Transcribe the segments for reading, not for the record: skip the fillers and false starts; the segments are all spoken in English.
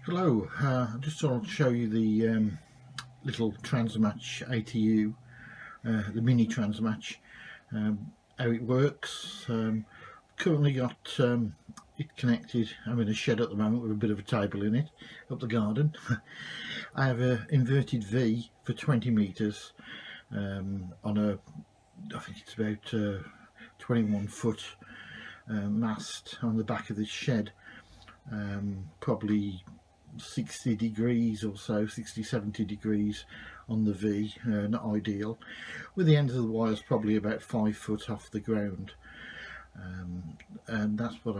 Hello, I just thought I'd show you the little Transmatch ATU, the mini Transmatch, how it works. Currently got it connected. I'm in a shed at the moment with a bit of a table in it up the garden. I have an inverted V for 20 metres on a, I think it's about 21 foot mast on the back of this shed, probably 60 degrees or so, 60-70 degrees on the V, not ideal, with the ends of the wires probably about 5 foot off the ground, and that's what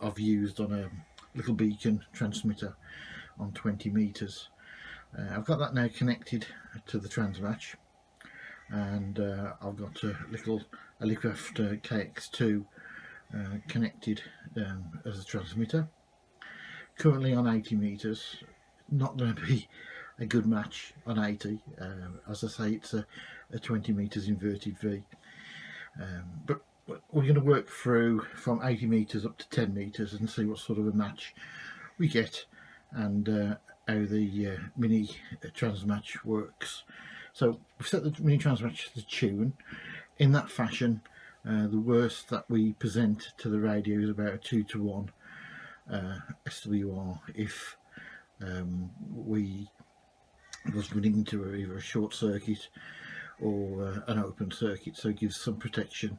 I've used on a little beacon transmitter on 20 metres. I've got that now connected to the Transmatch, and I've got a little Alicraft KX2 connected as a transmitter. Currently on 80 metres, not going to be a good match on 80. As I say, it's a 20 metres inverted V. But we're going to work through from 80 metres up to 10 metres and see what sort of a match we get, and how the mini Transmatch works. So we've set the mini Transmatch to tune in that fashion. The worst that we present to the radio is about a 2-to-1 SWR if we was running into either a short circuit or an open circuit, so it gives some protection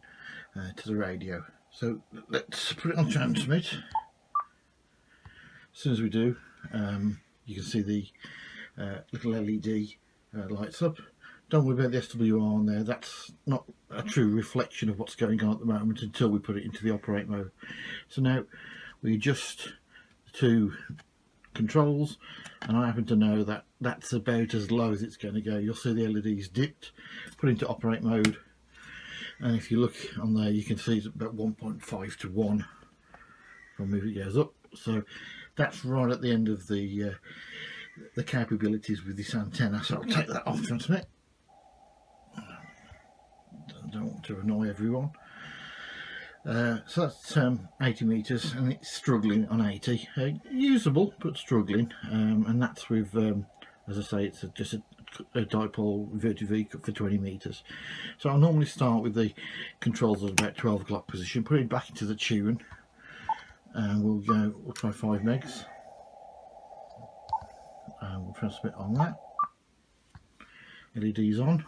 to the radio. So let's put it on transmit. As soon as we do, you can see the little LED lights up. Don't worry about the SWR on there, that's not a true reflection of what's going on at the moment until we put it into the operate mode. So now we adjust the two controls, and I happen to know that that's about as low as it's going to go. You'll see the LEDs dipped, put into operate mode, and if you look on there you can see it's about 1.5 to 1 from if it goes up. So that's right at the end of the capabilities with this antenna. So I'll take that off transmit. I don't want to annoy everyone. So that's 80 metres, and it's struggling on 80, usable but struggling, and that's with, as I say, it's just a dipole inverted V for 20 metres. So I'll normally start with the controls at about 12 o'clock position, put it back into the tune, and we'll try 5 megs, and we'll transmit on that. LEDs on.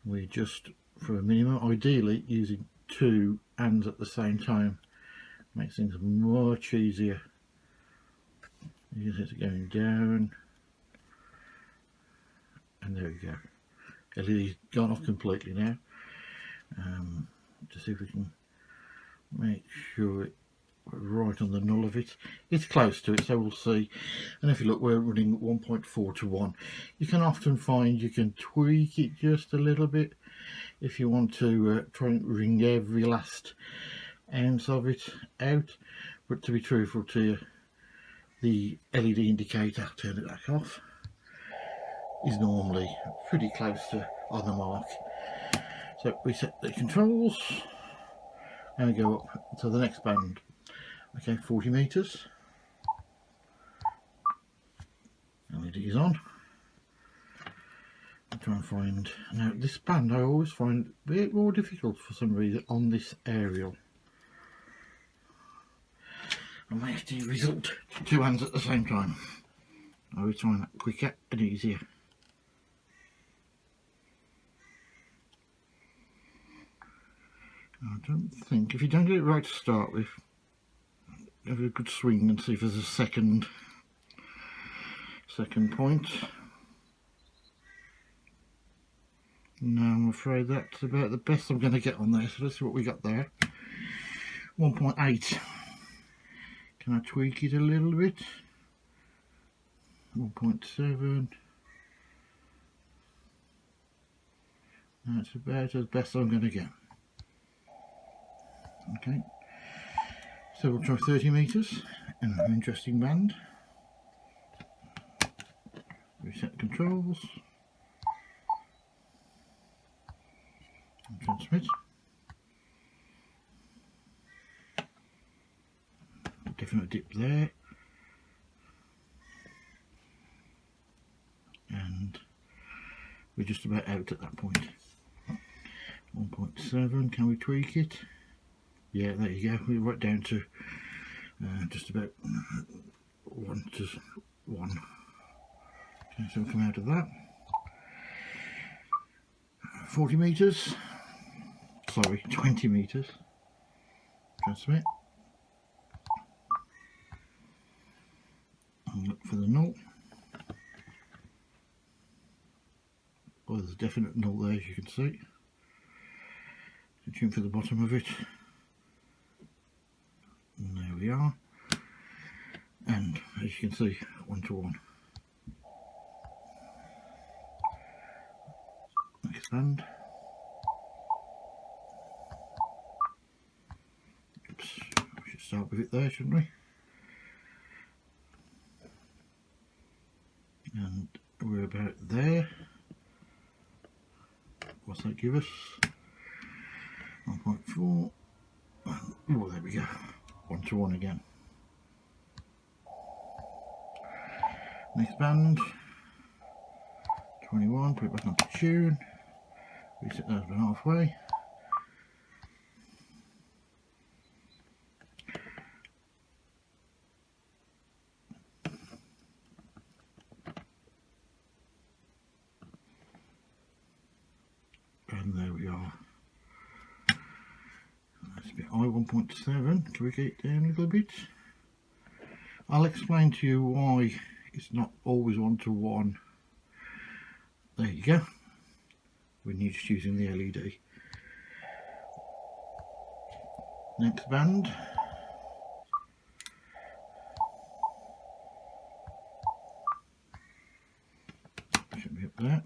We adjust for a minimum, ideally using 2 hands at the same time. Makes things much easier. You can see it's going down, and there we go. LED's gone off completely now. To see if we can make sure we're right on the null of it. It's close to it, so we'll see. And if you look, we're running 1.4 to 1. You can often find you can tweak it just a little bit if you want to try and wring every last ounce of it out, but to be truthful to you, the LED indicator, I'll turn it back off, is normally pretty close to on the mark. So we set the controls and go up to the next band. Okay, 40 metres. LEDs on. I'll try and find, now this band I always find a bit more difficult for some reason on this aerial. I may have to result to 2 hands at the same time. I will find that quicker and easier. I don't think, if you don't get it right to start with, have a good swing and see if there's a second point. No, I'm afraid that's about the best I'm going to get on there, so let's see what we got there. 1.8. Can I tweak it a little bit? 1.7. That's about as best I'm going to get. Okay, so we'll try 30 metres in an interesting band. Reset controls. And transmit. Definite dip there. we're just about out at that point. 1.7, can we tweak it? Yeah, there you go, we're right down to just about 1 to 1. Okay, so we'll come out of that. 40 meters, sorry, 20 meters. Transmit. And look for the null. Well, there's a definite null there, as you can see. Tune for the bottom of it. And there we are. And as you can see, 1 to 1. Expand. Oops, we should start with it there, shouldn't we? And we're about there. What's that give us? 1.4. Oh, there we go. 1 to 1 again. Next band. 21. Put it back onto tune. Reset those about halfway. And there we are. That's a bit high, 1.7. Can we get it down a little bit? I'll explain to you why it's not always 1 to 1. There you go. When you're just using the LED. Next band. Should be up there.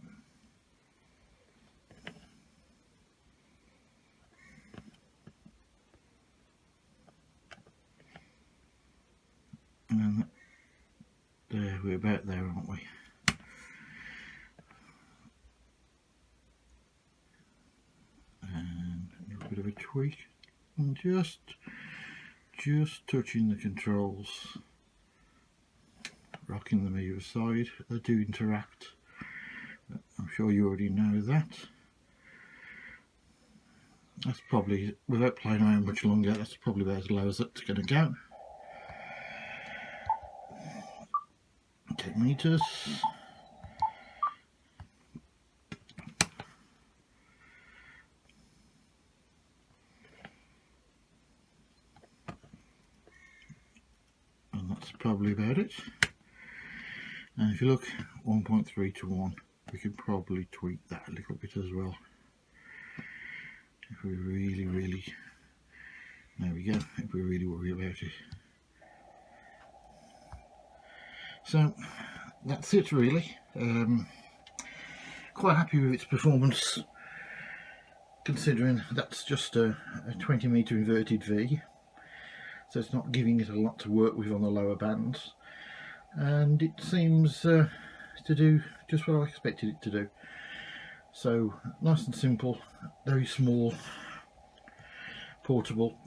And there, we're about there, aren't we? And a little bit of a tweak, and just touching the controls, rocking them either side. They do interact. I'm sure you already know that. That's probably, without playing around much longer, that's probably about as low as it's going to go. 10 meters. And that's probably about it. And if you look, 1.3 to 1, we can probably tweak that a little bit as well. If we really, there we go, if we really worry about it. So that's it really. Quite happy with its performance, considering that's just a 20 meter inverted V, so it's not giving it a lot to work with on the lower bands, and it seems to do just what I expected it to do. So nice and simple, very small, portable,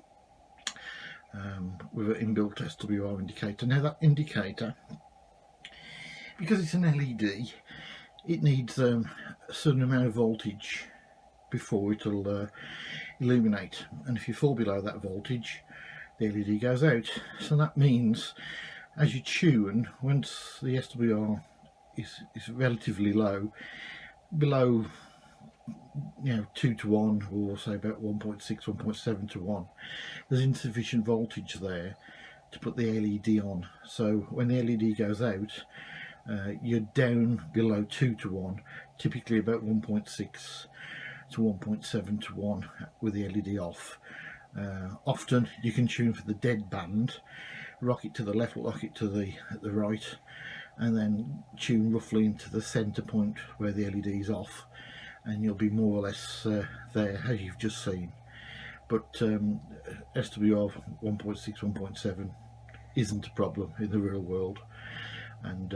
with an inbuilt SWR indicator. Now that indicator, because it's an LED, it needs a certain amount of voltage before it'll illuminate, and if you fall below that voltage, the LED goes out. So that means as you tune, once the SWR is relatively low, below 2 to 1, or say about 1.6, 1.7 to 1, there's insufficient voltage there to put the LED on. So when the LED goes out, you're down below 2 to 1, typically about 1.6 to 1.7 to 1 with the LED off. Often you can tune for the dead band, rock it to the left, rock it to the right, and then tune roughly into the center point where the LED is off, and you'll be more or less there as you've just seen. But SWR 1.6, 1.7 isn't a problem in the real world, and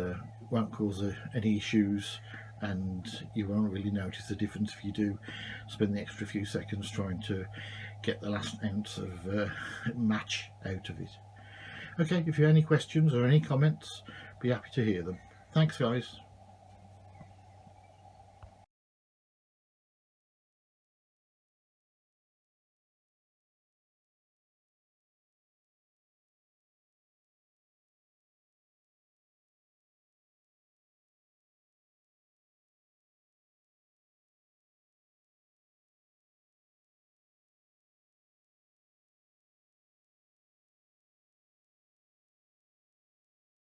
won't cause any issues, and you won't really notice the difference if you do spend the extra few seconds trying to get the last ounce of match out of it. Okay, if you have any questions or any comments, be happy to hear them. Thanks guys.